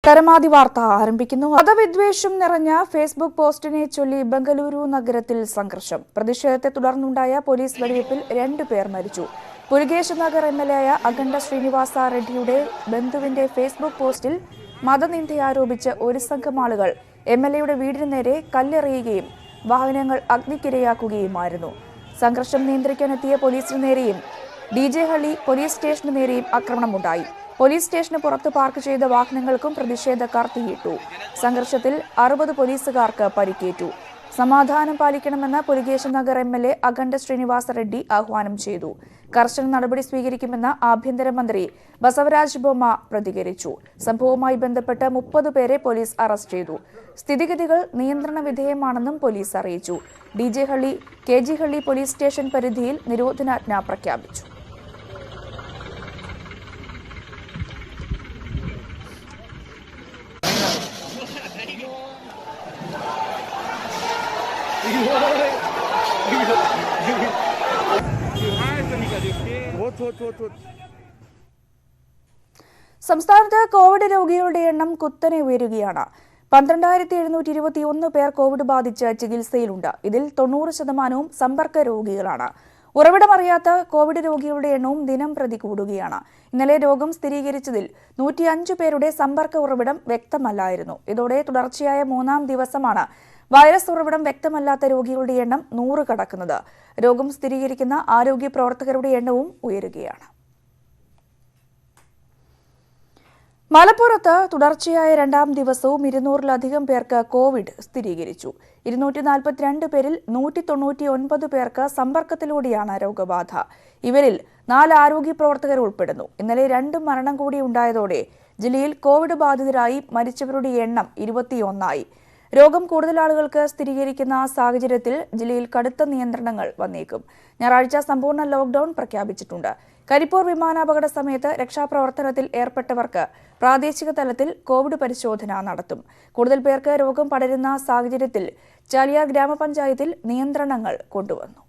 പരമാവധി വാർത്ത ആരംഭിക്കുന്നു. മതവിദ്വേഷം നിറഞ്ഞ ഫേസ്ബുക്ക് പോസ്റ്റിനെ ചൊല്ലി ബംഗളൂരു നഗരത്തിൽ സംഘർഷം. പ്രതിഷേധത്തെ തുടർന്നുണ്ടായ പോലീസ് വെടിവയ്പിൽ 2 പേർ മരിച്ചു. പുലികേശ് നഗർ എംഎൽഎയായ അഖണ്ഡ ശ്രീനിവാസ റെഡ്ഡിയുടെ ബന്ധുവിന്റെ ഫേസ്ബുക്ക് പോസ്റ്റിൽ മതനിന്ദയാരോപിച്ച് ഒരു സംഘം ആളുകൾ എംഎൽഎയുടെ വീടിന് നേരെ കല്ലെറിയുകയും വാഹനങ്ങൾ അഗ്നിക്കിരയാക്കുകയുമായിരുന്നു. സംഘർഷം നിയന്ത്രിക്കാനെത്തിയ പോലീസിന് നേരെയും ഡിജെഹള്ളി പോലീസ് സ്റ്റേഷന് നേരെയും ആക്രമണമുണ്ടായി. പോലീസ് സ്റ്റേഷന് പുറത്ത് പാർക്ക് ചെയ്ത വാഹനങ്ങൾക്കും പ്രതിഷേധക്കാർ തീയിട്ടു. സംഘർഷത്തിൽ 60 പോലീസുകാർക്ക് പരിക്കേറ്റു. സമാധാനം പാലിക്കണമെന്ന് പുലികേശ് നഗർ എംഎൽഎ അഖണ്ഡ ശ്രീനിവാസ റെഡ്ഡി ആഹ്വാനം ചെയ്തു. കർശന നടപടി സ്വീകരിക്കുമെന്ന് ആഭ്യന്തരമന്ത്രി ബസവരാജ് ബൊമ്മ പ്രതികരിച്ചു. സംഭവവുമായി ബന്ധപ്പെട്ട് 30 പേരെ പോലീസ് അറസ്റ്റ് ചെയ്തു. സ്ഥിതിഗതികൾ നിയന്ത്രണ വിധേയമാണെന്നും പോലീസ് അറിയിച്ചു. ഡിജെഹള്ളി കെജിഹള്ളി പോലീസ് സ്റ്റേഷൻ പരിധിയിൽ നിരോധനാജ്ഞ പ്രഖ്യാപിച്ചു. സംസ്ഥാനത്ത് കോവിഡ് രോഗികളുടെ എണ്ണം കുത്തനെ ഉയരുകയാണ്. 12,721 പേർ കോവിഡ് ബാധിച്ച് ചികിത്സയിലുണ്ട്. ഇതിൽ 90% സമ്പർക്ക രോഗികളാണ്. ഉറവിടമറിയാത്ത കോവിഡ് രോഗികളുടെ എണ്ണവും ദിനം പ്രതി കൂടുകയാണ്. ഇന്നലെ രോഗം സ്ഥിരീകരിച്ചതിൽ 105 പേരുടെ സമ്പർക്ക ഉറവിടം വ്യക്തമല്ലായിരുന്നു. ഇതോടെ തുടർച്ചയായ 3-ാം ദിവസമാണ് വൈറസ് ഉറവിടം വ്യക്തമല്ലാത്ത രോഗികളുടെ എണ്ണം 100 കടക്കുന്നത്. രോഗം സ്ഥിരീകരിക്കുന്ന ആരോഗ്യ പ്രവർത്തകരുടെ എണ്ണവും ഉയരുകയാണ്. മലപ്പുറത്ത് തുടർച്ചയായ 2-ാം ദിവസവും 200-ലധികം പേർക്ക് കോവിഡ് സ്ഥിരീകരിച്ചു. 242 പേരിൽ 199 പേർക്ക് സമ്പർക്കത്തിലൂടെയാണ് രോഗബാധ. ഇവരിൽ 4 ആരോഗ്യ പ്രവർത്തകർ ഉൾപ്പെടുന്നു. ഇന്നലെ 2 മരണം കൂടി ഉണ്ടായതോടെ ജില്ലയിൽ കോവിഡ് ബാധിതരായി മരിച്ചവരുടെ എണ്ണം 21ആയി. രോഗം കൂടുതൽ ആളുകൾക്ക് സ്ഥിരീകരിക്കുന്ന സാഹചര്യത്തിൽ ജില്ലയിൽ കടുത്ത നിയന്ത്രണങ്ങൾ വന്നേക്കും. ഞായറാഴ്ച സമ്പൂർണ്ണ ലോക്ഡൌൺ പ്രഖ്യാപിച്ചിട്ടുണ്ട്. കരിപ്പൂർ വിമാനാപകട സമയത്ത് രക്ഷാപ്രവർത്തനത്തിൽ ഏർപ്പെട്ടവർക്ക് പ്രാദേശിക തലത്തിൽ കോവിഡ് പരിശോധന നടത്തും. കൂടുതൽ പേർക്ക് രോഗം പടരുന്ന സാഹചര്യത്തിൽ ചാലിയാർ ഗ്രാമപഞ്ചായത്തിൽ നിയന്ത്രണങ്ങൾ കൊണ്ടുവന്നു.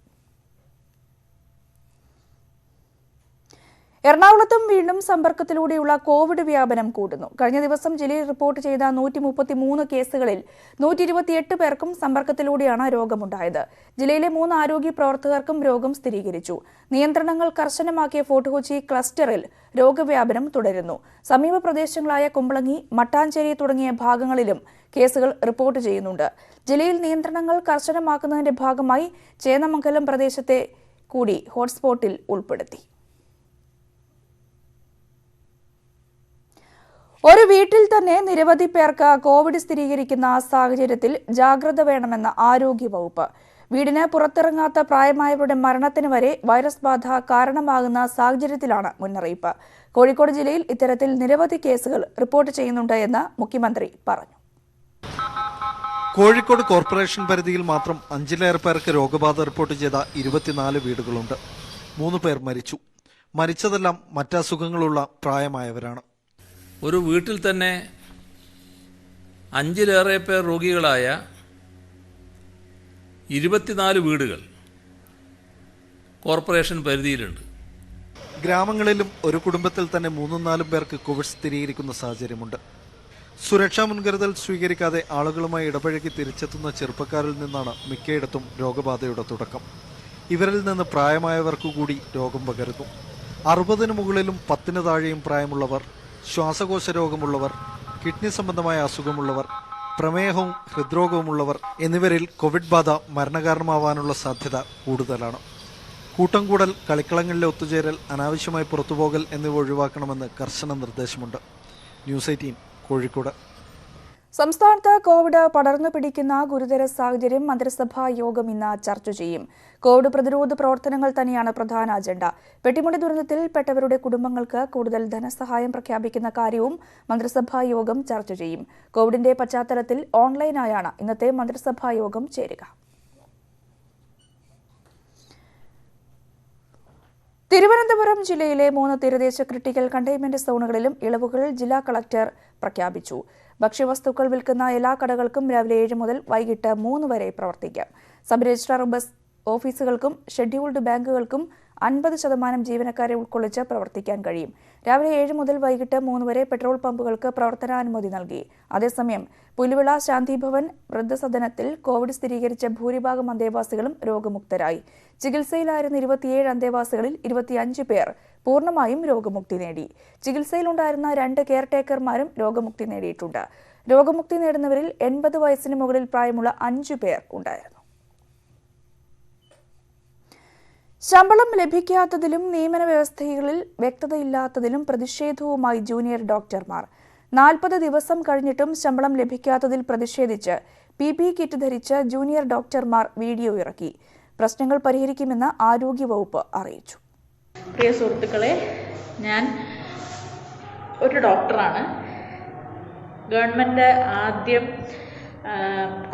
എറണാകുളത്തും വീണ്ടും സമ്പർക്കത്തിലൂടെയുള്ള കോവിഡ് വ്യാപനം കൂടുന്നു. കഴിഞ്ഞ ദിവസം ജില്ലയിൽ റിപ്പോർട്ട് ചെയ്ത 133 കേസുകളിൽ 128 പേർക്കും സമ്പർക്കത്തിലൂടെയാണ് രോഗമുണ്ടായത്. ജില്ലയിലെ 3 ആരോഗ്യ പ്രവർത്തകർക്കും രോഗം സ്ഥിരീകരിച്ചു. നിയന്ത്രണങ്ങൾ കർശനമാക്കിയ ഫോർട്ട് കൊച്ചി ക്ലസ്റ്ററിൽ രോഗവ്യാപനം തുടരുന്നു. സമീപ പ്രദേശങ്ങളായ കുമ്പളങ്ങി, മട്ടാഞ്ചേരി തുടങ്ങിയ ഭാഗങ്ങളിലും കേസുകൾ റിപ്പോർട്ട് ചെയ്യുന്നുണ്ട്. ജില്ലയിൽ നിയന്ത്രണങ്ങൾ കർശനമാക്കുന്നതിന്റെ ഭാഗമായി ചേന്നമംഗലം പ്രദേശത്തെ കൂടി ഹോട്ട്സ്പോട്ടിൽ ഉൾപ്പെടുത്തി. ഒരു വീട്ടിൽ തന്നെ നിരവധി പേർക്ക് കോവിഡ് സ്ഥിരീകരിക്കുന്ന സാഹചര്യത്തിൽ ജാഗ്രത വേണമെന്ന് ആരോഗ്യവകുപ്പ്. വീടിന് പുറത്തിറങ്ങാത്ത പ്രായമായവരുടെ മരണത്തിന് വരെ വൈറസ് ബാധ കാരണമാകുന്ന സാഹചര്യത്തിലാണ് മുന്നറിയിപ്പ്. കോഴിക്കോട് ജില്ലയിൽ ഇത്തരത്തിൽ നിരവധി കേസുകൾ റിപ്പോർട്ട് ചെയ്യുന്നുണ്ട് എന്ന് മുഖ്യമന്ത്രി പറഞ്ഞു. കോഴിക്കോട് കോർപ്പറേഷൻ പരിധിയിൽ മാത്രം 5-ലേറെ പേർക്ക് രോഗബാധ റിപ്പോർട്ട് ചെയ്ത 24 വീടുകളുണ്ട്. 3 പേർ മരിച്ചു. മരിച്ചതെല്ലാം മറ്റസുഖങ്ങളുള്ള പ്രായമായവരാണ്. ഒരു വീട്ടിൽ തന്നെ 5-ലേറെ പേർ രോഗികളായ 24 വീടുകൾ കോർപ്പറേഷൻ പരിധിയിലുണ്ട്. ഗ്രാമങ്ങളിലും ഒരു കുടുംബത്തിൽ തന്നെ 3-4 പേർക്ക് കോവിഡ് സ്ഥിരീകരിക്കുന്ന സാഹചര്യമുണ്ട്. സുരക്ഷാ മുൻകരുതൽ സ്വീകരിക്കാതെ ആളുകളുമായി ഇടപഴകി തിരിച്ചെത്തുന്ന ചെറുപ്പക്കാരിൽ നിന്നാണ് മിക്കയിടത്തും രോഗബാധയുടെ തുടക്കം. ഇവരിൽ നിന്ന് പ്രായമായവർക്കു കൂടി രോഗം പകരുന്നു. 60-ന് മുകളിലും 10-ന് താഴെയും പ്രായമുള്ളവർ, ശ്വാസകോശ രോഗമുള്ളവർ, കിഡ്നി സംബന്ധമായ അസുഖമുള്ളവർ, പ്രമേഹവും ഹൃദ്രോഗവുമുള്ളവർ എന്നിവരിൽ കോവിഡ് ബാധ മരണകാരണമാവാനുള്ള സാധ്യത കൂടുതലാണ്. കൂട്ടം കൂടൽ, കളിക്കളങ്ങളിലെ ഒത്തുചേരൽ, അനാവശ്യമായി പുറത്തുപോകൽ എന്നിവ ഒഴിവാക്കണമെന്ന് കർശന നിർദ്ദേശമുണ്ട്. ന്യൂസ് 18 കോഴിക്കോട്. സംസ്ഥാനത്ത് കോവിഡ് പടർന്നു പിടിക്കുന്ന ഗുരുതര സാഹചര്യം മന്ത്രിസഭാ യോഗം ഇന്ന് ചർച്ച ചെയ്യും. കോവിഡ് പ്രതിരോധ പ്രവർത്തനങ്ങൾ തന്നെയാണ് പ്രധാന അജണ്ട. പെട്ടിമുടി ദുരന്തത്തിൽ പെട്ടവരുടെ കുടുംബങ്ങൾക്ക് കൂടുതൽ ധനസഹായം പ്രഖ്യാപിക്കുന്ന കാര്യവും മന്ത്രിസഭാ യോഗം ചർച്ച ചെയ്യും. കോവിഡിന്റെ പശ്ചാത്തലത്തിൽ ഓൺലൈനായാണ് ഇന്നത്തെ മന്ത്രിസഭാ യോഗം ചേരുക. തിരുവനന്തപുരം ജില്ലയിലെ 3 തീരദേശ ക്രിട്ടിക്കൽ കണ്ടെയ്ൻമെന്റ് സോണുകളിലും ഇളവുകൾ ജില്ലാ കളക്ടർ പ്രഖ്യാപിച്ചു. ഭക്ഷ്യവസ്തുക്കൾ വിൽക്കുന്ന എല്ലാ കടകൾക്കും രാവിലെ 7 മുതൽ വൈകിട്ട് 3 വരെ പ്രവർത്തിക്കാം. സബ് രജിസ്ട്രാർ ഓഫീസുകൾക്കും ഷെഡ്യൂൾഡ് ബാങ്കുകൾക്കും 50% ജീവനക്കാരെ ഉൾക്കൊള്ളിച്ച് പ്രവർത്തിക്കാൻ കഴിയും. രാവിലെ 7 മുതൽ വൈകിട്ട് 3 വരെ പെട്രോൾ പമ്പുകൾക്ക് പ്രവർത്തനാനുമതി നൽകി. അതേസമയം പുലിവിള ശാന്തിഭവൻ വൃദ്ധസദനത്തിൽ കോവിഡ് സ്ഥിരീകരിച്ച ഭൂരിഭാഗം അന്തേവാസികളും രോഗമുക്തരായി. ചികിത്സയിലായിരുന്ന 27 അന്തേവാസികളിൽ 25 പേർ പൂർണ്ണമായും രോഗമുക്തി നേടി. ചികിത്സയിലുണ്ടായിരുന്ന 2 കെയർടേക്കർമാരും രോഗമുക്തി നേടിയിട്ടുണ്ട്. രോഗമുക്തി നേടുന്നവരിൽ 80 വയസ്സിന് മുകളിൽ പ്രായമുള്ള 5 പേർ ഉണ്ടായിരുന്നു. ശമ്പളം ലഭിക്കാത്തതിലും നിയമന വ്യവസ്ഥകളിൽ വ്യക്തതയില്ലാത്തതിലും പ്രതിഷേധവുമായി ജൂനിയർ ഡോക്ടർമാർ. 40 ദിവസം കഴിഞ്ഞിട്ടും ശമ്പളം ലഭിക്കാത്തതിൽ പ്രതിഷേധിച്ച് PPE കിറ്റ് ധരിച്ച് ജൂനിയർ ഡോക്ടർമാർ വീഡിയോ ഇറക്കി. പ്രശ്നങ്ങൾ പരിഹരിക്കുമെന്ന് ആരോഗ്യവകുപ്പ് അറിയിച്ചു. പ്രിയ സുഹൃത്തുക്കളെ, ഞാൻ ഒരു ഡോക്ടറാണ്. ഗവൺമെൻറ് ആദ്യം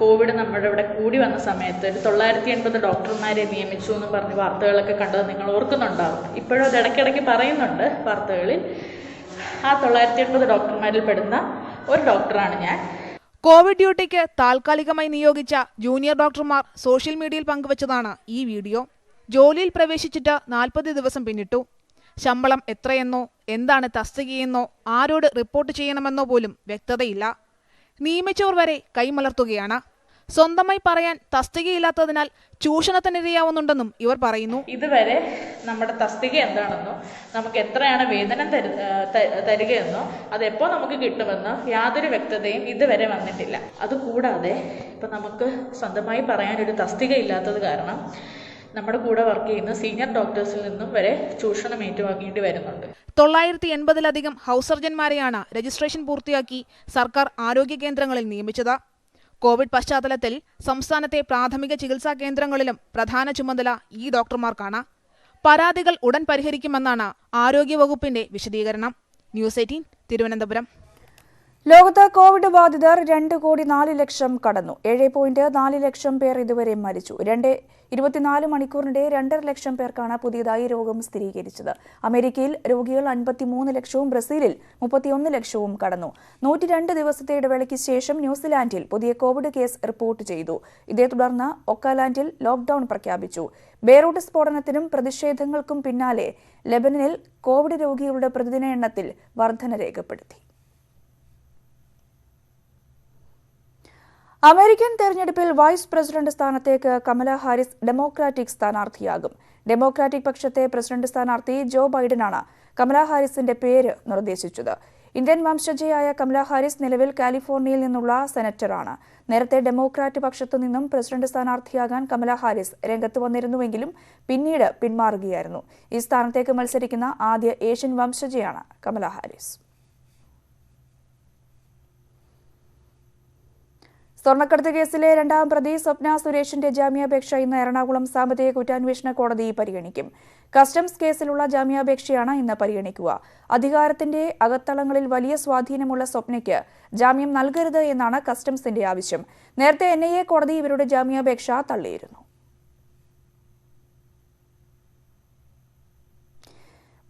കോവിഡ് നമ്മുടെ ഇവിടെ കൂടി വന്ന സമയത്ത് 980 ഡോക്ടർമാരെ നിയമിച്ചു എന്ന് പറഞ്ഞ് വാർത്തകളൊക്കെ കണ്ടത് നിങ്ങൾ ഓർക്കുന്നുണ്ടാവും. ഇപ്പോഴും അത് ഇടയ്ക്കിടയ്ക്ക് പറയുന്നുണ്ട് വാർത്തകളിൽ. ആ 980 ഡോക്ടർമാരിൽ പെടുന്ന ഒരു ഡോക്ടറാണ് ഞാൻ. കോവിഡ് ഡ്യൂട്ടിക്ക് താൽക്കാലികമായി നിയോഗിച്ച ജൂനിയർ ഡോക്ടർമാർ സോഷ്യൽ മീഡിയയിൽ പങ്കുവച്ചതാണ് ഈ വീഡിയോ. ജോലിയിൽ പ്രവേശിച്ചിട്ട് 40 ദിവസം പിന്നിട്ടു. ശമ്പളം എത്രയെന്നോ, എന്താണ് തസ്തികയെന്നോ, ആരോട് റിപ്പോർട്ട് ചെയ്യണമെന്നോ പോലും വ്യക്തതയില്ല. നിയമിച്ചവർ വരെ കൈമലർത്തുകയാണ്. സ്വന്തമായി പറയാൻ തസ്തികയില്ലാത്തതിനാൽ ചൂഷണത്തിനിരയാവുന്നുണ്ടെന്നും ഇവർ പറയുന്നു. ഇതുവരെ നമ്മുടെ തസ്തിക എന്താണെന്നോ, നമുക്ക് എത്രയാണ് വേതനം തരികയെന്നോ, അതെപ്പോൾ നമുക്ക് കിട്ടുമെന്നോ യാതൊരു വ്യക്തതയും ഇതുവരെ വന്നിട്ടില്ല. അതുകൂടാതെ ഇപ്പം നമുക്ക് സ്വന്തമായി പറയാനൊരു തസ്തിക ഇല്ലാത്തത് കാരണം നമ്മുടെ കൂടെ വർക്ക് ചെയ്യുന്ന സീനിയർ ഡോക്ടേഴ്സിൽ നിന്നും വരെ ചൂഷണം ഏറ്റുവാങ്ങേണ്ടി വരുന്നുണ്ട്. 980-ലധികം ഹൗസ് സർജന്മാരെയാണ് രജിസ്ട്രേഷൻ പൂർത്തിയാക്കി സർക്കാർ ആരോഗ്യ കേന്ദ്രങ്ങളിൽ നിയമിച്ചത്. കോവിഡ് പശ്ചാത്തലത്തിൽ സംസ്ഥാനത്തെ പ്രാഥമിക ചികിത്സാ കേന്ദ്രങ്ങളിലും പ്രധാന ചുമതല ഈ ഡോക്ടർമാർക്കാണ്. പരാതികൾ ഉടൻ പരിഹരിക്കുമെന്നാണ് ആരോഗ്യവകുപ്പിന്റെ വിശദീകരണം. ന്യൂസ് 18 തിരുവനന്തപുരം. ലോകത്ത് കോവിഡ് ബാധിതർ 2,04,00,000 കടന്നു. 7.4 ലക്ഷം പേർ ഇതുവരെ മരിച്ചു. 24 മണിക്കൂറിനിടെ 2.5 ലക്ഷം പേർക്കാണ് പുതിയതായി രോഗം സ്ഥിരീകരിച്ചത്. അമേരിക്കയിൽ രോഗികൾ 53 ലക്ഷവും ബ്രസീലിൽ 31 ലക്ഷവും കടന്നു. 102 ദിവസത്തെ ഇടവേളയ്ക്ക് ശേഷം ന്യൂസിലാൻഡിൽ പുതിയ കോവിഡ് കേസ് റിപ്പോർട്ട് ചെയ്തു. ഇതേ തുടർന്ന് ഒക്കാലാൻഡിൽ ലോക്ഡൌൺ പ്രഖ്യാപിച്ചു. ബെയ്റൂട്ട് സ്ഫോടനത്തിനും പ്രതിഷേധങ്ങൾക്കും പിന്നാലെ ലെബനനിൽ കോവിഡ് രോഗികളുടെ പ്രതിദിന എണ്ണത്തിൽ വർധന രേഖപ്പെടുത്തി. അമേരിക്കൻ തെരഞ്ഞെടുപ്പിൽ വൈസ് പ്രസിഡന്റ് സ്ഥാനത്തേക്ക് കമല ഹാരിസ് ഡെമോക്രാറ്റിക് സ്ഥാനാർത്ഥിയാകും. ഡെമോക്രാറ്റിക് പക്ഷത്തെ പ്രസിഡന്റ് സ്ഥാനാർത്ഥി ജോ ബൈഡനാണ് കമല ഹാരിസിന്റെ പേര് നിർദ്ദേശിച്ചത്. ഇന്ത്യൻ വംശജയായ കമല ഹാരിസ് നിലവിൽ കാലിഫോർണിയയിൽ നിന്നുള്ള സെനറ്ററാണ്. നേരത്തെ ഡെമോക്രാറ്റ് പക്ഷത്തു നിന്നും പ്രസിഡന്റ് സ്ഥാനാർത്ഥിയാകാൻ കമല ഹാരിസ് രംഗത്ത് വന്നിരുന്നുവെങ്കിലും പിന്നീട് പിന്മാറുകയായിരുന്നു. ഈ സ്ഥാനത്തേക്ക് മത്സരിക്കുന്ന ആദ്യ ഏഷ്യൻ വംശജയാണ് കമല ഹാരിസ്. സ്വർണ്ണക്കടത്ത് കേസിലെ 2ാം പ്രതി സ്വപ്ന സുരേഷിന്റെ ജാമ്യാപേക്ഷ ഇന്ന് എറണാകുളം സാമ്പത്തിക കുറ്റാന്വേഷണ കോടതി പരിഗണിക്കും. കസ്റ്റംസ് കേസിലുള്ള ജാമ്യാപേക്ഷയാണ് ഇന്ന് പരിഗണിക്കുക. അധികാരത്തിന്റെ അകത്തളങ്ങളിൽ വലിയ സ്വാധീനമുള്ള സ്വപ്നയ്ക്ക് ജാമ്യം നൽകരുത് എന്നാണ് കസ്റ്റംസിന്റെ ആവശ്യം. നേരത്തെ NIA കോടതി ഇവരുടെ ജാമ്യാപേക്ഷ തള്ളിയിരുന്നു.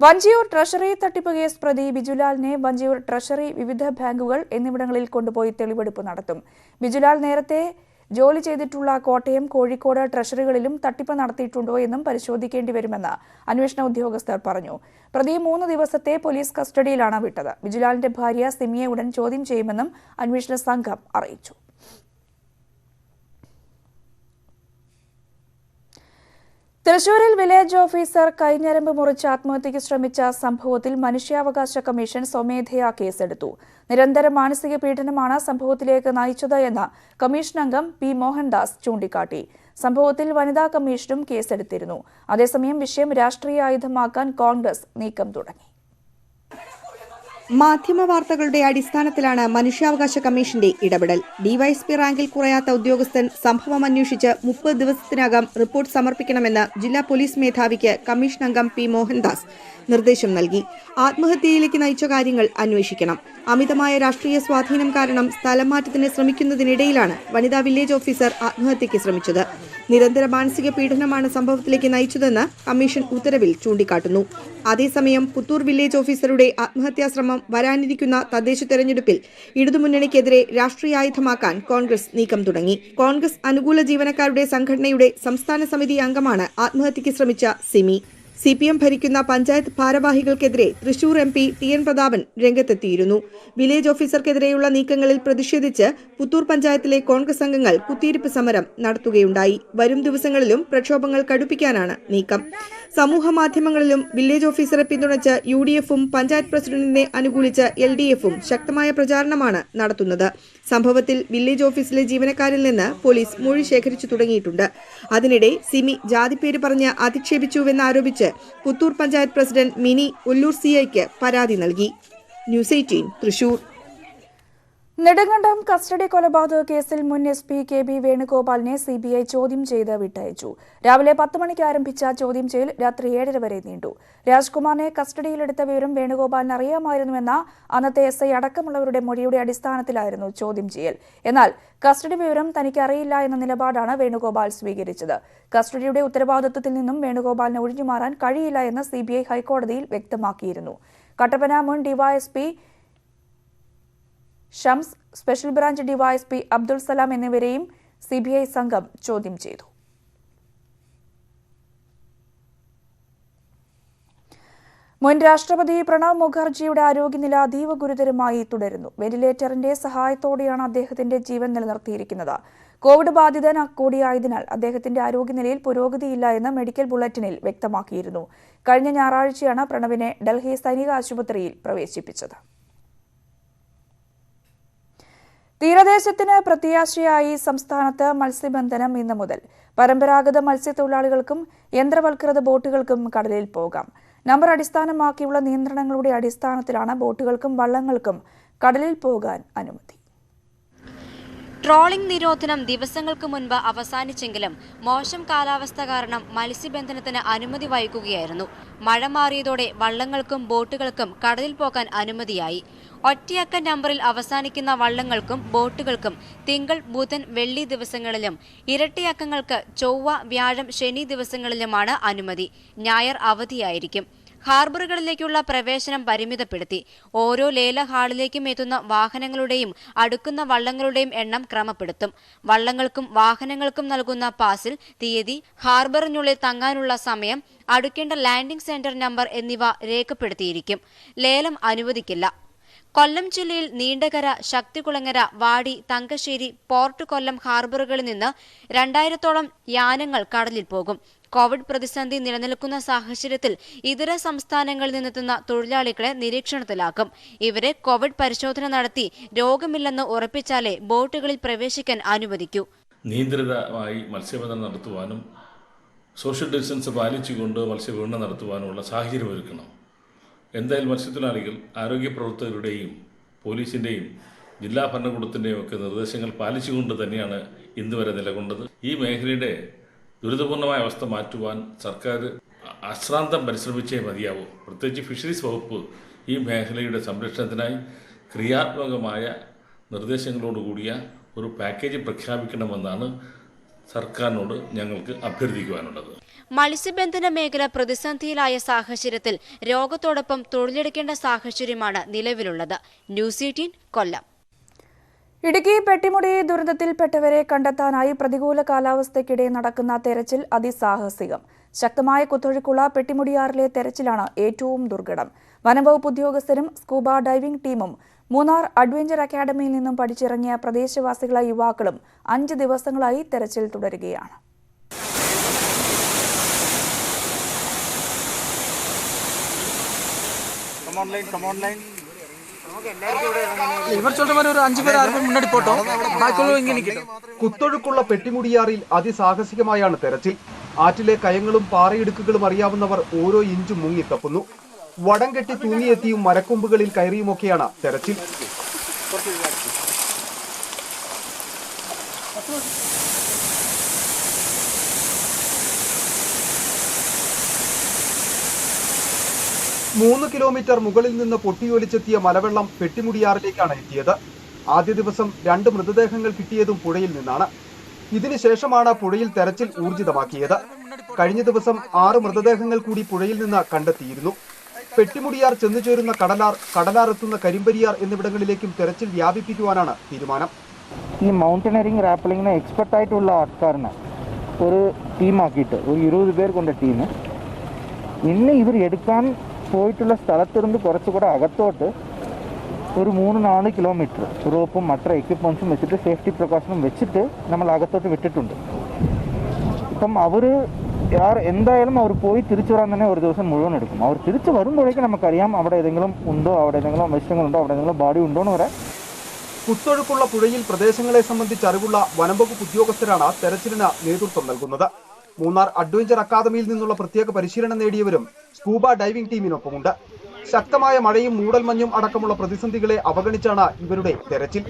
വഞ്ചിയൂർ ട്രഷറി തട്ടിപ്പ് കേസ് പ്രതി ബിജുലാലിനെ വഞ്ചിയൂർ ട്രഷറി, വിവിധ ബാങ്കുകൾ എന്നിവിടങ്ങളിൽ കൊണ്ടുപോയി തെളിവെടുപ്പ് നടത്തും. ബിജുലാൽ നേരത്തെ ജോലി ചെയ്തിട്ടുള്ള കോട്ടയം, കോഴിക്കോട് ട്രഷറികളിലും തട്ടിപ്പ് നടത്തിയിട്ടുണ്ടോ എന്നും പരിശോധിക്കേണ്ടി വരുമെന്ന് അന്വേഷണ ഉദ്യോഗസ്ഥർ പറഞ്ഞു. പ്രതി 3 ദിവസത്തെ പോലീസ് കസ്റ്റഡിയിലാണ് വിട്ടത്. ബിജുലാലിന്റെ ഭാര്യ സിമിയെ ഉടൻ ചോദ്യം ചെയ്യുമെന്നും അന്വേഷണ സംഘം അറിയിച്ചു. തൃശൂരിൽ വില്ലേജ് ഓഫീസർ കൈഞ്ഞരമ്പ് മുറിച്ച് ആത്മഹത്യയ്ക്ക് ശ്രമിച്ച സംഭവത്തിൽ മനുഷ്യാവകാശ കമ്മീഷൻ സ്വമേധയാ കേസെടുത്തു. നിരന്തര മാനസിക പീഡനമാണ് സംഭവത്തിലേക്ക് നയിച്ചത് എന്ന് കമ്മീഷൻ അംഗം P. മോഹൻദാസ് ചൂണ്ടിക്കാട്ടി. സംഭവത്തിൽ വനിതാ കമ്മീഷനും കേസെടുത്തിരുന്നു. അതേസമയം വിഷയം രാഷ്ട്രീയ ആയുധമാക്കാൻ കോൺഗ്രസ് നീക്കം തുടങ്ങി. മാധ്യമവാർത്തകളുടെ അടിസ്ഥാനത്തിലാണ് മനുഷ്യാവകാശ കമ്മീഷന്റെ ഇടപെടൽ. ഡിവൈഎസ്പി റാങ്കിൽ കുറയാത്ത ഉദ്യോഗസ്ഥൻ സംഭവം അന്വേഷിച്ച് 30 ദിവസത്തിനകം റിപ്പോർട്ട് സമർപ്പിക്കണമെന്ന് ജില്ലാ പോലീസ് മേധാവിക്ക് കമ്മീഷൻ അംഗം P. മോഹൻദാസ് നിർദ്ദേശം നൽകി. ആത്മഹത്യയിലേക്ക് നയിച്ച കാര്യങ്ങൾ അന്വേഷിക്കണം. അമിതമായ രാഷ്ട്രീയ സ്വാധീനം കാരണം സ്ഥലം മാറ്റത്തിന് ശ്രമിക്കുന്നതിനിടയിലാണ് വനിതാ വില്ലേജ് ഓഫീസർ ആത്മഹത്യയ്ക്ക് ശ്രമിച്ചത്. നിരന്തര മാനസിക പീഡനമാണ് സംഭവത്തിലേക്ക് നയിച്ചതെന്ന് കമ്മീഷൻ ഉത്തരവിൽ ചൂണ്ടിക്കാട്ടുന്നു. അതേസമയം പുത്തൂർ വില്ലേജ് ഓഫീസറുടെ ആത്മഹത്യാശ്രമം വരാനിരിക്കുന്ന തദ്ദേശ തെരഞ്ഞെടുപ്പിൽ ഇടതുമുന്നണിക്കെതിരെ രാഷ്ട്രീയായുധമാക്കാൻ കോൺഗ്രസ് നീക്കം തുടങ്ങി. കോൺഗ്രസ് അനുകൂല ജീവനക്കാരുടെ സംഘടനയുടെ സംസ്ഥാന സമിതി അംഗമാണ് ആത്മഹത്യയ്ക്ക് ശ്രമിച്ച സിമി. CPM ഭരിക്കുന്ന പഞ്ചായത്ത് ഭാരവാഹികൾക്കെതിരെ തൃശൂർ MP TN പ്രതാപൻ രംഗത്തെത്തിയിരുന്നു. വില്ലേജ് ഓഫീസർക്കെതിരെയുള്ള നീക്കങ്ങളിൽ പ്രതിഷേധിച്ച് പുത്തൂർ പഞ്ചായത്തിലെ കോൺഗ്രസ് അംഗങ്ങൾ കുത്തിയിരിപ്പ് സമരം നടത്തുകയുണ്ടായി. വരും ദിവസങ്ങളിലും പ്രക്ഷോഭങ്ങൾ കടുപ്പിക്കാനാണ് നീക്കം. സമൂഹ മാധ്യമങ്ങളിലും വില്ലേജ് ഓഫീസറെ പിന്തുണച്ച് UDF-ഉം പഞ്ചായത്ത് പ്രസിഡന്റിനെ അനുകൂലിച്ച് LDF-ഉം ശക്തമായ പ്രചാരണമാണ് നടത്തുന്നത്. സംഭവത്തിൽ വില്ലേജ് ഓഫീസിലെ ജീവനക്കാരിൽ നിന്ന് പോലീസ് മൊഴി ശേഖരിച്ചു തുടങ്ങിയിട്ടുണ്ട്. അതിനിടെ സിമി ജാതിപ്പേര് പറഞ്ഞ് അധിക്ഷേപിച്ചുവെന്നാരോപിച്ച് പുത്തൂർ പഞ്ചായത്ത് പ്രസിഡന്റ് മിനി ഉല്ലൂർ CIക്ക് പരാതി നൽകി. ന്യൂസ് 18 തൃശൂർ. നെടുങ്കണ്ടം കസ്റ്റഡി കൊലപാതക കേസിൽ മുൻ SP KB വേണുഗോപാലിനെ CBI ചോദ്യം ചെയ്ത് വിട്ടയച്ചു. രാവിലെ 10 മണിക്ക് ആരംഭിച്ച ചോദ്യം ചെയ്യൽ രാത്രി 7:30 വരെ നീണ്ടു. രാജ്കുമാറിനെ കസ്റ്റഡിയിലെടുത്ത വിവരം വേണുഗോപാലിന് അറിയാമായിരുന്നുവെന്ന അന്നത്തെ SI അടക്കമുള്ളവരുടെ മൊഴിയുടെ അടിസ്ഥാനത്തിലായിരുന്നു ചോദ്യം ചെയ്യൽ. എന്നാൽ കസ്റ്റഡി വിവരം തനിക്ക് അറിയില്ല എന്ന നിലപാടാണ് വേണുഗോപാൽ സ്വീകരിച്ചത്. കസ്റ്റഡിയുടെ ഉത്തരവാദിത്വത്തിൽ നിന്നും വേണുഗോപാലിന് ഒഴിഞ്ഞുമാറാൻ കഴിയില്ല എന്ന് CBI ഹൈക്കോടതിയിൽ വ്യക്തമാക്കിയിരുന്നു. കട്ടപ്പന മുൻ DYSP Shams, special branch DYSP Abdul Salam എന്നിവരെയും CBI സംഘം ചോദ്യം ചെയ്തു. മുൻ രാഷ്ട്രപതി പ്രണബ് മുഖർജിയുടെ ആരോഗ്യനില അതീവ ഗുരുതരമായി തുടരുന്നു. വെന്റിലേറ്ററിന്റെ സഹായത്തോടെയാണ് അദ്ദേഹത്തിന്റെ ജീവൻ നിലനിർത്തിയിരിക്കുന്നത്. കോവിഡ് ബാധിതൻ കൂടിയായതിനാൽ അദ്ദേഹത്തിന്റെ ആരോഗ്യനിലയിൽ പുരോഗതിയില്ല എന്ന് മെഡിക്കൽ ബുള്ളറ്റിനിൽ വ്യക്തമാക്കിയിരുന്നു. കഴിഞ്ഞ ഞായറാഴ്ചയാണ് പ്രണബിനെ ഡൽഹി സൈനിക ആശുപത്രിയിൽ പ്രവേശിപ്പിച്ചത്. തീരദേശത്തിന് പ്രത്യാശയായി സംസ്ഥാനത്ത് മത്സ്യബന്ധനം ഇന്നു മുതൽ. പരമ്പരാഗത മത്സ്യത്തൊഴിലാളികൾക്കും യന്ത്രവൽകൃത ബോട്ടുകൾക്കും കടലിൽ പോകാം. നമ്പർ അടിസ്ഥാനമാക്കിയുള്ള നിയന്ത്രണങ്ങളുടെ അടിസ്ഥാനത്തിലാണ് ബോട്ടുകൾക്കും വള്ളങ്ങൾക്കും കടലിൽ പോകാൻ അനുമതി. ട്രോളിംഗ് നിരോധനം ദിവസങ്ങൾക്ക് മുൻപ് അവസാനിച്ചെങ്കിലും മോശം കാലാവസ്ഥ കാരണം മത്സ്യബന്ധനത്തിന് അനുമതി വൈകുകയായിരുന്നു. മഴ മാറിയതോടെ വള്ളങ്ങൾക്കും ബോട്ടുകൾക്കും കടലിൽ പോകാൻ അനുമതിയായി. ഒറ്റയക്ക നമ്പറിൽ അവസാനിക്കുന്ന വള്ളങ്ങൾക്കും ബോട്ടുകൾക്കും തിങ്കൾ, ബുധൻ, വെള്ളി ദിവസങ്ങളിലും ഇരട്ടിയക്കങ്ങൾക്ക് ചൊവ്വ, വ്യാഴം, ശനി ദിവസങ്ങളിലുമാണ് അനുമതി. ഞായർ അവധിയായിരിക്കും. ഹാർബറുകളിലേക്കുള്ള പ്രവേശനം പരിമിതപ്പെടുത്തി. ഓരോ ലേല ഹാളിലേക്കും എത്തുന്ന വാഹനങ്ങളുടെയും അടുക്കുന്ന വള്ളങ്ങളുടെയും എണ്ണം ക്രമപ്പെടുത്തും. വള്ളങ്ങൾക്കും വാഹനങ്ങൾക്കും നൽകുന്ന പാസിൽ തീയതി, ഹാർബറിനുള്ളിൽ തങ്ങാനുള്ള സമയം, അടുക്കേണ്ട ലാൻഡിംഗ് സെന്റർ നമ്പർ എന്നിവ രേഖപ്പെടുത്തിയിരിക്കും. ലേലം അനുവദിക്കില്ല. കൊല്ലം ജില്ലയിൽ നീണ്ടകര, ശക്തികുളങ്ങര, വാടി, തങ്കശ്ശേരി, പോർട്ട് കൊല്ലം ഹാർബറുകളിൽ നിന്ന് 2000-ഓളം യാനങ്ങൾ കടലിൽ പോകും. കോവിഡ് പ്രതിസന്ധി നിലനിൽക്കുന്ന സാഹചര്യത്തിൽ ഇതര സംസ്ഥാനങ്ങളിൽ നിന്നെത്തുന്ന തൊഴിലാളികളെ നിരീക്ഷണത്തിലാക്കും. ഇവരെ കോവിഡ് പരിശോധന നടത്തി രോഗമില്ലെന്ന് ഉറപ്പിച്ചാലേ ബോട്ടുകളിൽ പ്രവേശിക്കാൻ അനുവദിക്കൂ. നിയന്ത്രിതമായി മത്സ്യബന്ധനം നടത്തുവാനും സോഷ്യൽ ഡിസ്റ്റൻസ് പാലിച്ചുകൊണ്ട് മത്സ്യബന്ധനം നടത്തുവാനുമുള്ള സാഹചര്യം ഒരുക്കണം. എന്തായാലും മത്സ്യത്തൊഴിലാളികൾ ആരോഗ്യ പ്രവർത്തകരുടെയും പോലീസിൻ്റെയും ജില്ലാ ഭരണകൂടത്തിൻ്റെയും ഒക്കെ നിർദ്ദേശങ്ങൾ പാലിച്ചുകൊണ്ട് തന്നെയാണ് ഇന്നുവരെ നിലകൊണ്ടത്. ഈ മേഖലയുടെ ദുരിതപൂർണമായ അവസ്ഥ മാറ്റുവാൻ സർക്കാർ അശ്രാന്തം പരിശ്രമിച്ചേ മതിയാവും. പ്രത്യേകിച്ച് ഫിഷറീസ് വകുപ്പ് ഈ മേഖലയുടെ സംരക്ഷണത്തിനായി ക്രിയാത്മകമായ നിർദ്ദേശങ്ങളോടുകൂടിയ ഒരു പാക്കേജ് പ്രഖ്യാപിക്കണമെന്നാണ് സർക്കാരിനോട് ഞങ്ങൾക്ക് അഭ്യർത്ഥിക്കുവാനുള്ളത്. മത്സ്യബന്ധന മേഖല പ്രതിസന്ധിയിലായ സാഹചര്യത്തിൽ രോഗത്തോടൊപ്പം തൊഴിലെടുക്കേണ്ട സാഹചര്യമാണ് നിലവിലുള്ളത്. ന്യൂസ് 18 കൊല്ലം. ഇടുക്കി പെട്ടിമുടി ദുരന്തത്തിൽപ്പെട്ടവരെ കണ്ടെത്താനായി പ്രതികൂല കാലാവസ്ഥയ്ക്കിടെ നടക്കുന്ന തെരച്ചിൽ അതിസാഹസികം. ശക്തമായ കുത്തൊഴുക്കുള്ള പെട്ടിമുടിയാറിലെ തെരച്ചിലാണ് ഏറ്റവും ദുർഘടം. വനംവകുപ്പ് ഉദ്യോഗസ്ഥരും സ്കൂബ ഡൈവിംഗ് ടീമും മൂന്നാർ അഡ്വഞ്ചർ അക്കാദമിയിൽ നിന്നും പഠിച്ചിറങ്ങിയ പ്രദേശവാസികളായ യുവാക്കളും 5 ദിവസങ്ങളായി തെരച്ചിൽ തുടരുകയാണ്. കുത്തൊഴുക്കുള്ള പെട്ടിമുടിയാറിൽ അതിസാഹസികമായാണ് തെരച്ചിൽ. ആറ്റിലെ കയങ്ങളും പാറയിടുക്കുകളും അറിയാവുന്നവർ ഓരോ ഇഞ്ചും മുങ്ങിത്തപ്പുന്നു. വടം കെട്ടി തൂങ്ങിയെത്തിയും മരക്കൊമ്പുകളിൽ കയറിയുമൊക്കെയാണ് തെരച്ചിൽ. മൂന്ന് കിലോമീറ്റർ മുകളിൽ നിന്ന് പൊട്ടിയൊലിച്ചെത്തിയ മലവെള്ളം പെട്ടിമുടിയാറിലേക്കാണ് എത്തിയത്. ആദ്യ ദിവസം 2 മൃതദേഹങ്ങൾ കിട്ടിയതും പുഴയിൽ നിന്നാണ്. ഇതിനുശേഷമാണ് പുഴയിൽ തെരച്ചിൽ ഊർജിതമാക്കിയത്. കഴിഞ്ഞ ദിവസം 6 മൃതദേഹങ്ങൾ കൂടി പുഴയിൽ നിന്ന് കണ്ടെത്തിയിരുന്നു. പെട്ടിമുടിയാർ ചെന്നുചേരുന്ന കടലാർ എത്തുന്ന കരിമ്പരിയാർ എന്നിവിടങ്ങളിലേക്കും തെരച്ചിൽ വ്യാപിപ്പിക്കുവാനാണ് തീരുമാനം. ഈ മൗണ്ടനറിംഗ് റാപ്പിളിങ്ങിന് എക്സ്പെർട്ടായിട്ടുള്ള ആൾക്കാരനെ ഒരു ടീമാക്കിയിട്ട് ഒരു 20 പേർ കൊണ്ട ടീം ഇന്ന് ഇവർ എടുക്കാൻ പോയിട്ടുള്ള സ്ഥലത്തിരുന്ന് കുറച്ചുകൂടെ അകത്തോട്ട് ഒരു 3-4 കിലോമീറ്റർ റോപ്പും മറ്റു എക്യുപ്മെൻസും വെച്ചിട്ട് സേഫ്റ്റി പ്രിക്കോഷനും വെച്ചിട്ട് നമ്മൾ അകത്തോട്ട് വിട്ടിട്ടുണ്ട്. ഇപ്പം അവർ എന്തായാലും അവർ പോയി തിരിച്ചു വരാൻ തന്നെ ഒരു ദിവസം മുഴുവൻ എടുക്കും. അവർ തിരിച്ചു വരുമ്പോഴേക്കും നമുക്കറിയാം അവിടെ ഏതെങ്കിലും ഉണ്ടോ, അവിടെ ഏതെങ്കിലും വിഷയങ്ങളുണ്ടോ, അവിടെ ഏതെങ്കിലും ബോഡി ഉണ്ടോ എന്ന് പറയാം. കുത്തൊഴുക്കുള്ള പുഴയിൽ പ്രദേശങ്ങളെ സംബന്ധിച്ച് അറിവുള്ള വനംവകുപ്പ് ഉദ്യോഗസ്ഥരാണ് തെരച്ചിലിന് നേതൃത്വം നൽകുന്നത്. മൂന്നാർ അഡ്വഞ്ചർ അക്കാദമിയിൽ നിന്നുള്ള പ്രത്യേക പരിശീലനം നേടിയവരും സ്കൂബ ഡൈവിംഗ് ടീമിനൊപ്പമുണ്ട്. ശക്തമായ മഴയും മൂടൽമഞ്ഞും അടക്കമുള്ള പ്രതിസന്ധികളെ അവഗണിച്ചാണ് ഇവരുടെ തെരച്ചിൽ.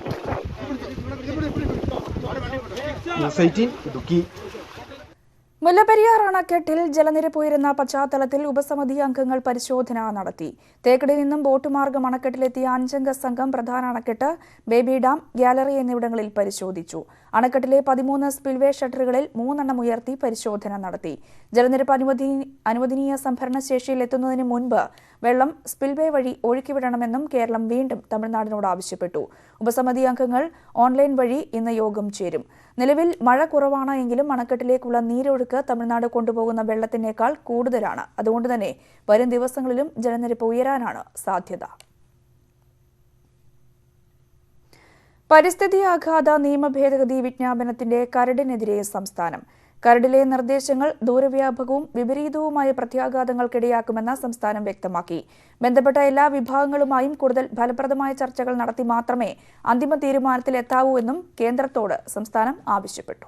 ന്യൂസ് 18 ഇടുക്കി. മുല്ലപ്പെരിയാർ അണക്കെട്ടിൽ ജലനിരപ്പ് ഉയരുന്ന പശ്ചാത്തലത്തിൽ ഉപസമിതി അംഗങ്ങൾ പരിശോധന നടത്തി. തേക്കടിയിൽ നിന്നും ബോട്ട് മാർഗം അണക്കെട്ടിലെത്തിയ 5-അംഗ സംഘം പ്രധാന അണക്കെട്ട്, ബേബി ഡാം, ഗാലറി എന്നിവിടങ്ങളിൽ പരിശോധിച്ചു. അണക്കെട്ടിലെ 13 സ്പിൽവേ ഷട്ടറുകളിൽ 3 ഉയർത്തി പരിശോധന നടത്തി. ജലനിരപ്പ് അനുവദനീയ സംഭരണ ശേഷിയിൽ എത്തുന്നതിന് മുൻപ് വെള്ളം സ്പിൽവേ വഴി ഒഴുക്കിവിടണമെന്നും കേരളം വീണ്ടും തമിഴ്നാടിനോട് ആവശ്യപ്പെട്ടു. ഉപസമിതി അംഗങ്ങൾ ഓൺലൈൻ വഴി ഇന്ന് യോഗം ചേരും. നിലവിൽ മഴ കുറവാണ് എങ്കിലും അണക്കെട്ടിലേക്കുള്ള നീരൊഴുക്ക് തമിഴ്നാട് കൊണ്ടുപോകുന്ന വെള്ളത്തിനേക്കാൾ കൂടുതലാണ്. അതുകൊണ്ട് തന്നെ വരും ദിവസങ്ങളിലും ജലനിരപ്പ് ഉയരാനാണ് സാധ്യത. പരിസ്ഥിതി ആഘാത നിയമ ഭേദഗതി വിജ്ഞാപനത്തിന്റെ കരടിനെതിരെ സംസ്ഥാനം. കരടിലെ നിർദ്ദേശങ്ങൾ ദൂരവ്യാപകവും വിപരീതവുമായ പ്രത്യാഘാതങ്ങൾക്കിടയാക്കുമെന്ന് സംസ്ഥാനം വ്യക്തമാക്കി. ബന്ധപ്പെട്ട എല്ലാ വിഭാഗങ്ങളുമായും കൂടുതൽ ഫലപ്രദമായ ചർച്ചകൾ നടത്തി മാത്രമേ അന്തിമ തീരുമാനത്തിൽ എത്താവൂ എന്നും കേന്ദ്രത്തോട് സംസ്ഥാനം ആവശ്യപ്പെട്ടു.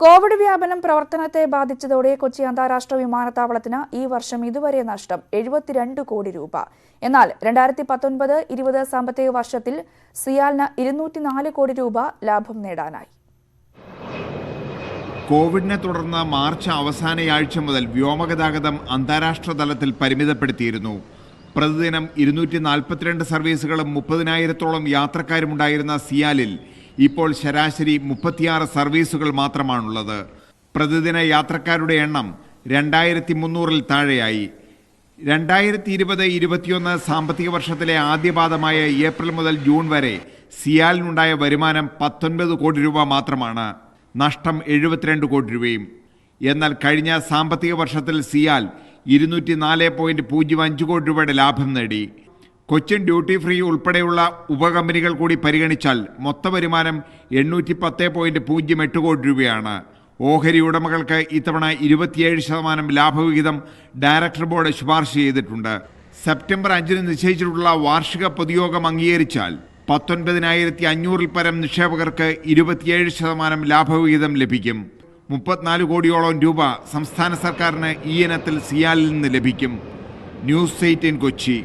കോവിഡ് വ്യാപനം പ്രവർത്തനത്തെ ബാധിച്ചതോടെ കൊച്ചി അന്താരാഷ്ട്ര വിമാനത്താവളത്തിന് ഈ വർഷം ഇതുവരെ നഷ്ടം 72 കോടി രൂപ. എന്നാൽ 2019-20 സാമ്പത്തിക വർഷത്തിൽ സിയാലിന് 204 കോടി രൂപ ലാഭം നേടാനായി. കോവിഡിനെ തുടർന്ന് മാർച്ച് അവസാനയാഴ്ച മുതൽ വ്യോമഗതാഗതം അന്താരാഷ്ട്ര തലത്തിൽ പരിമിതപ്പെടുത്തിയിരുന്നു. പ്രതിദിനം 242 സർവീസുകളും 30,000-ഓളം യാത്രക്കാരുമുണ്ടായിരുന്ന സിയാലിൽ ഇപ്പോൾ ശരാശരി 36 സർവീസുകൾ മാത്രമാണുള്ളത്. പ്രതിദിന യാത്രക്കാരുടെ എണ്ണം 2300-ൽ താഴെയായി. 2020-21 സാമ്പത്തിക വർഷത്തിലെ ആദ്യപാദമായ ഏപ്രിൽ മുതൽ ജൂൺ വരെ സിയാലിനുണ്ടായ വരുമാനം 19 കോടി രൂപ മാത്രമാണ്. നഷ്ടം 72 കോടി രൂപയും. എന്നാൽ കഴിഞ്ഞ സാമ്പത്തിക വർഷത്തിൽ സിയാൽ 204.05 കോടി രൂപയുടെ ലാഭം നേടി. കൊച്ചിൻ ഡ്യൂട്ടി ഫ്രീ ഉൾപ്പെടെയുള്ള ഉപകമ്പനികൾ കൂടി പരിഗണിച്ചാൽ മൊത്ത വരുമാനം 810.08 കോടി രൂപയാണ്. ഓഹരി ഉടമകൾക്ക് ഇത്തവണ 27% ലാഭവിഹിതം ഡയറക്ടർ ബോർഡ് ശുപാർശ ചെയ്തിട്ടുണ്ട്. സെപ്റ്റംബർ 5-ന് നിശ്ചയിച്ചിട്ടുള്ള വാർഷിക പൊതുയോഗം അംഗീകരിച്ചാൽ 19,500-ൽ പരം നിക്ഷേപകർക്ക് 27% ലാഭവിഹിതം ലഭിക്കും. 34 കോടിയോളം രൂപ സംസ്ഥാന സർക്കാരിന് ഈ ഇനത്തിൽ സിയാലിൽ നിന്ന് ലഭിക്കും. ന്യൂസ് 18 കൊച്ചി.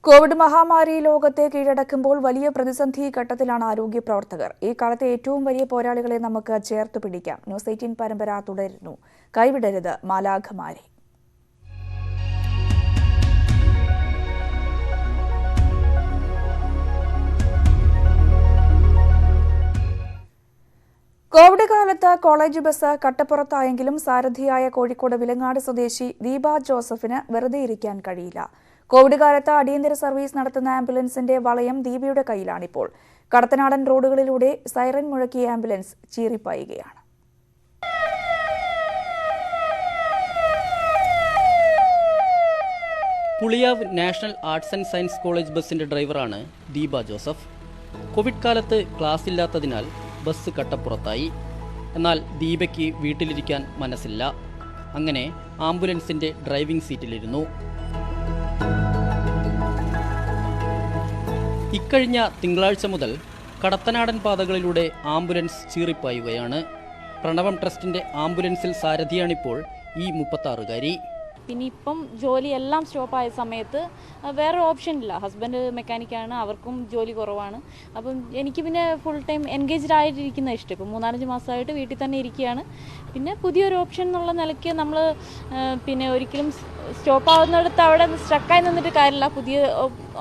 കോവിഡ് മഹാമാരി ലോകത്തെ കീഴടക്കുമ്പോൾ വലിയ പ്രതിസന്ധി ഘട്ടത്തിലാണ് ആരോഗ്യ പ്രവർത്തകർ. ഈ കാലത്തെ ഏറ്റവും വലിയ പോരാളികളെ നമുക്ക് ചേർത്ത് പിടിക്കാം. ന്യൂസ് 18 പരമ്പര തുടരുന്നു. കൈവിടരുത് മാലാഖമാരെ. കോവിഡ് കാലത്ത് കോളേജ് ബസ് കട്ടപ്പുറത്തായെങ്കിലും സാരഥിയായ കോഴിക്കോട് വിലങ്ങാട് സ്വദേശി ദീപ ജോസഫിന് വെറുതെ ഇരിക്കാൻ കഴിയില്ല. കോവിഡ് കാലത്ത് അടിയന്തര സർവീസ് നടത്തുന്ന ആംബുലൻസിന്റെ വളയം ദീപയുടെ കയ്യിലാണിപ്പോൾ. കടത്തനാടൻ റോഡുകളിലൂടെ സൈറൻ മുഴക്കിയ ആംബുലൻസ് ചീറിപ്പായുകയാണ്. Puliyav national arts and science college ബസിന്റെ ഡ്രൈവറാണ് ദീപ ജോസഫ്. കോവിഡ് കാലത്ത് ക്ലാസ് ഇല്ലാത്തതിനാൽ ബസ് കട്ടപ്പുറത്തായി. എന്നാൽ ദീപയ്ക്ക് വീട്ടിലിരിക്കാൻ മനസ്സില്ല. അങ്ങനെ ആംബുലൻസിന്റെ ഡ്രൈവിംഗ് സീറ്റിലിരുന്നു. ഇക്കഴിഞ്ഞ തിങ്കളാഴ്ച മുതൽ കടത്തനാടൻ പാതകളിലൂടെ ആംബുലൻസ് ചീറിപ്പായുകയാണ്. പ്രണവം ട്രസ്റ്റിന്റെ ആംബുലൻസിൽ സാരഥിയാണിപ്പോൾ ഈ 36-കാരി. പിന്നെ ഇപ്പം ജോലി എല്ലാം സ്റ്റോപ്പായ സമയത്ത് വേറെ ഓപ്ഷൻ ഇല്ല. ഹസ്ബൻഡ് മെക്കാനിക്കാണ്, അവർക്കും ജോലി കുറവാണ്. അപ്പം എനിക്ക് പിന്നെ ഫുൾ ടൈം എൻഗേജ്ഡ് ആയിട്ടിരിക്കുന്ന ഇഷ്ടം. ഇപ്പം 3-5 മാസമായിട്ട് വീട്ടിൽ തന്നെ ഇരിക്കുകയാണ്. പിന്നെ പുതിയൊരു ഓപ്ഷൻ എന്നുള്ള നിലയ്ക്ക് നമ്മൾ പിന്നെ ഒരിക്കലും സ്റ്റോപ്പാവുന്നിടത്ത് അവിടെ സ്ട്രക്കായി നിന്നിട്ട് കാര്യമില്ല. പുതിയ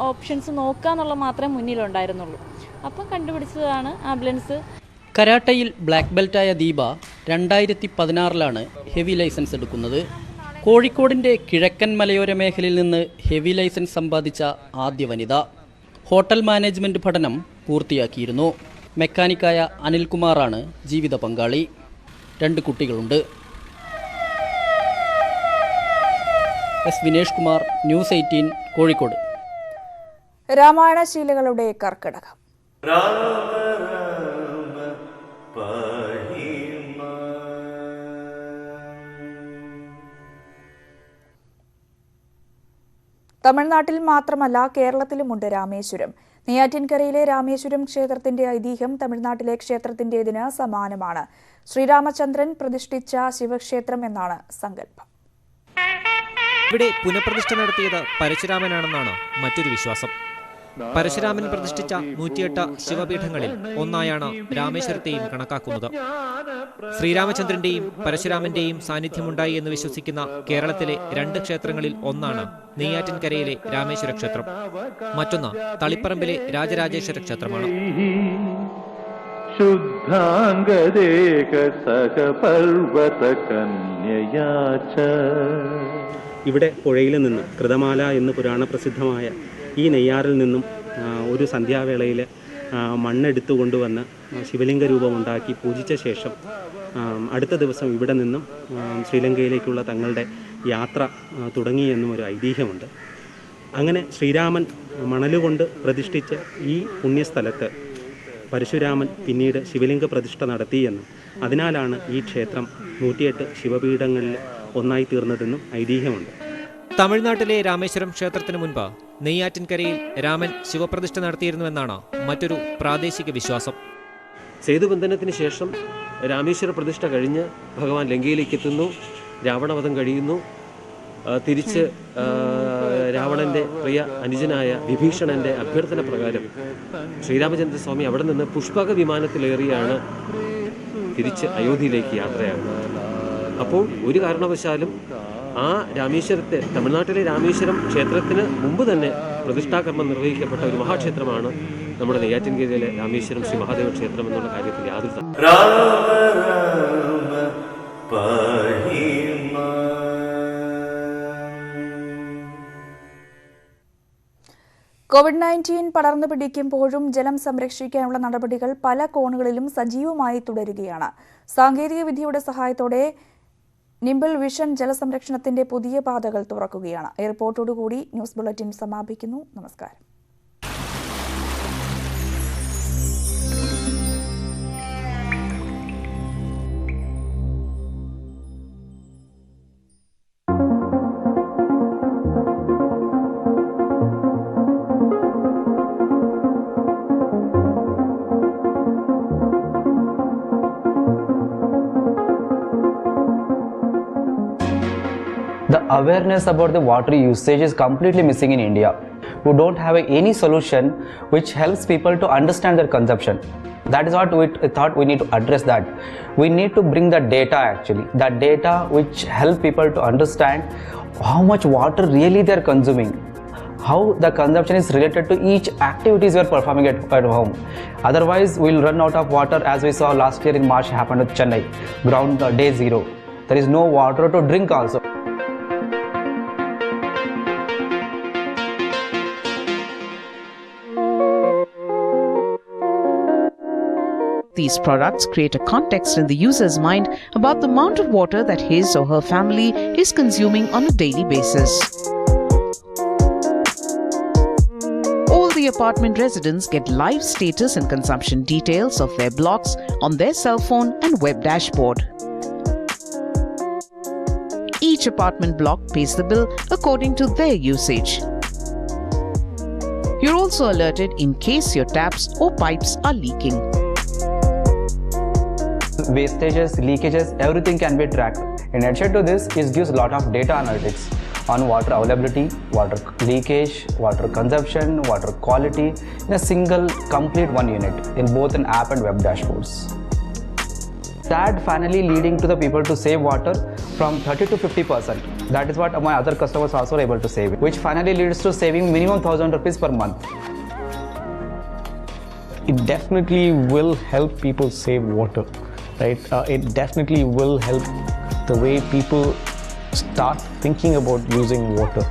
ഓപ്ഷൻസ് നോക്കുക എന്നുള്ള മാത്രമേ മുന്നിലുണ്ടായിരുന്നുള്ളൂ. അപ്പം കണ്ടുപിടിച്ചതാണ് ആംബുലൻസ്. കരാട്ടയിൽ ബ്ലാക്ക് ബെൽറ്റായ ദീപ 2016-ലാണ് ഹെവി ലൈസൻസ് എടുക്കുന്നത്. കോഴിക്കോടിൻ്റെ കിഴക്കൻ മലയോര മേഖലയിൽ നിന്ന് ഹെവി ലൈസൻസ് സമ്പാദിച്ച ആദ്യ വനിത. ഹോട്ടൽ മാനേജ്മെൻറ്റ് പഠനം പൂർത്തിയാക്കിയിരുന്നു. മെക്കാനിക്കായ അനിൽകുമാറാണ് ജീവിത പങ്കാളി. 2 കുട്ടികളുണ്ട്. S Vinesh Kumar, news 18, Kozhikode. രാമായണശീലകളുടെ കർക്കിടകം. തമിഴ്നാട്ടിൽ മാത്രമല്ല കേരളത്തിലുമുണ്ട് രാമേശ്വരം. നെയ്യാറ്റിൻകരയിലെ രാമേശ്വരം ക്ഷേത്രത്തിന്റെ ഐതിഹ്യം തമിഴ്നാട്ടിലെ ക്ഷേത്രത്തിന്റേതിന് സമാനമാണ്. ശ്രീരാമചന്ദ്രൻ പ്രതിഷ്ഠിച്ച ശിവക്ഷേത്രം എന്നാണ് സങ്കല്പം. ഇവിടെ പുനഃപ്രതിഷ്ഠ നടത്തിയത് പരശുരാമനാണെന്നാണ് മറ്റൊരു വിശ്വാസം. പരശുരാമൻ പ്രതിഷ്ഠിച്ച 108 ശിവപീഠങ്ങളിൽ ഒന്നായാണ് രാമേശ്വരത്തെയും കണക്കാക്കുന്നത്. ശ്രീരാമചന്ദ്രന്റെയും പരശുരാമന്റെയും സാന്നിധ്യമുണ്ടായി എന്ന് വിശ്വസിക്കുന്ന കേരളത്തിലെ 2 ക്ഷേത്രങ്ങളിൽ ഒന്നാണ് നെയ്യാറ്റിൻകരയിലെ രാമേശ്വര ക്ഷേത്രം. മറ്റൊന്ന് തളിപ്പറമ്പിലെ രാജരാജേശ്വര ക്ഷേത്രമാണ്. ഇവിടെ പുഴയിൽ നിന്ന് കൃതമാല എന്ന് പുരാണ പ്രസിദ്ധമായ ഈ നെയ്യാറിൽ നിന്നും ഒരു സന്ധ്യാവേളയിൽ മണ്ണെടുത്തു കൊണ്ടുവന്ന് ശിവലിംഗ രൂപമുണ്ടാക്കി പൂജിച്ച ശേഷം അടുത്ത ദിവസം ഇവിടെ നിന്നും ശ്രീലങ്കയിലേക്കുള്ള തങ്ങളുടെ യാത്ര തുടങ്ങിയെന്നും ഒരു ഐതിഹ്യമുണ്ട്. അങ്ങനെ ശ്രീരാമൻ മണലുകൊണ്ട് പ്രതിഷ്ഠിച്ച ഈ പുണ്യസ്ഥലത്ത് പരശുരാമൻ പിന്നീട് ശിവലിംഗ പ്രതിഷ്ഠ നടത്തിയെന്നും അതിനാലാണ് ഈ ക്ഷേത്രം 108 ശിവപീഠങ്ങളിൽ ഒന്നായി തീർന്നതെന്നും ഐതിഹ്യമുണ്ട്. തമിഴ്നാട്ടിലെ രാമേശ്വരം ക്ഷേത്രത്തിന് മുൻപ് നെയ്യാറ്റിൻകരയിൽ രാമൻ ശിവപ്രതിഷ്ഠ നടത്തിയിരുന്നുവെന്നാണ് മറ്റൊരു പ്രാദേശിക വിശ്വാസം. സേതുബന്ധനത്തിന് ശേഷം രാമേശ്വര പ്രതിഷ്ഠ കഴിഞ്ഞ് ഭഗവാൻ ലങ്കയിലേക്ക് എത്തുന്നു, രാവണവധം കഴിയുന്നു. തിരിച്ച് രാവണന്റെ പ്രിയ അനുജനായ വിഭീഷണന്റെ അഭ്യർത്ഥന പ്രകാരം ശ്രീരാമചന്ദ്രസ്വാമി അവിടെ നിന്ന് പുഷ്പക വിമാനത്തിലേറിയാണ് തിരിച്ച് അയോധ്യയിലേക്ക് യാത്രയാകുന്നത്. അപ്പോൾ ഒരു കാരണവശാലും ആ രാമേശ്വരത്തെ, തമിഴ്നാട്ടിലെ രാമേശ്വരം ക്ഷേത്രത്തിന് മുമ്പ് തന്നെ പ്രതിഷ്ഠാകർമ്മം നിർവഹിക്കപ്പെട്ട ഒരു മഹാക്ഷേത്രമാണ് നമ്മുടെ നെയ്യാറ്റിൻകരയിലെ രാമേശ്വരം ശ്രീ മഹാദേവ ക്ഷേത്രം എന്നുള്ള കാര്യത്തിൽ യാതൊരു COVID-19 പടർന്നു പിടിക്കുമ്പോഴും ജലം സംരക്ഷിക്കാനുള്ള നടപടികൾ പല കോണുകളിലും സജീവമായി തുടരുകയാണ്. സാങ്കേതിക വിദ്യയുടെ സഹായത്തോടെ നിംബിൾ വിഷൻ ജലസംരക്ഷണത്തിന്റെ പുതിയ പാതകൾ തുറക്കുകയാണ്. എയർപോർട്ടോടുകൂടി ന്യൂസ് ബുള്ളറ്റിൻ സമാപിക്കുന്നു. നമസ്കാരം. The awareness about the water usage is completely missing in India. We don't have any solution which helps people to understand their consumption. That is what we thought we need to address that. We need to bring the data actually. That data which help people to understand how much water really they are consuming. How the consumption is related to each activities we are performing at home. Otherwise, we will run out of water as we saw last year in March happened with Chennai. Ground day zero. There is no water to drink also. These products create a context in the user's mind about the amount of water that his or her family is consuming on a daily basis. All the apartment residents get live status and consumption details of their blocks on their cell phone and web dashboard. Each apartment block pays the bill according to their usage. You're also alerted in case your taps or pipes are leaking. Wastages, leakages, everything can be tracked. In addition to this, it gives a lot of data analytics on water availability, water leakage, water consumption, water quality in a single complete one unit in both an app and web dashboards. That finally leading to the people to save water from 30 to 50%. That is what my other customers also are able to save, which finally leads to saving minimum 1,000 rupees per month. It definitely will help people save water. Right? It definitely will help the way people start thinking about using water.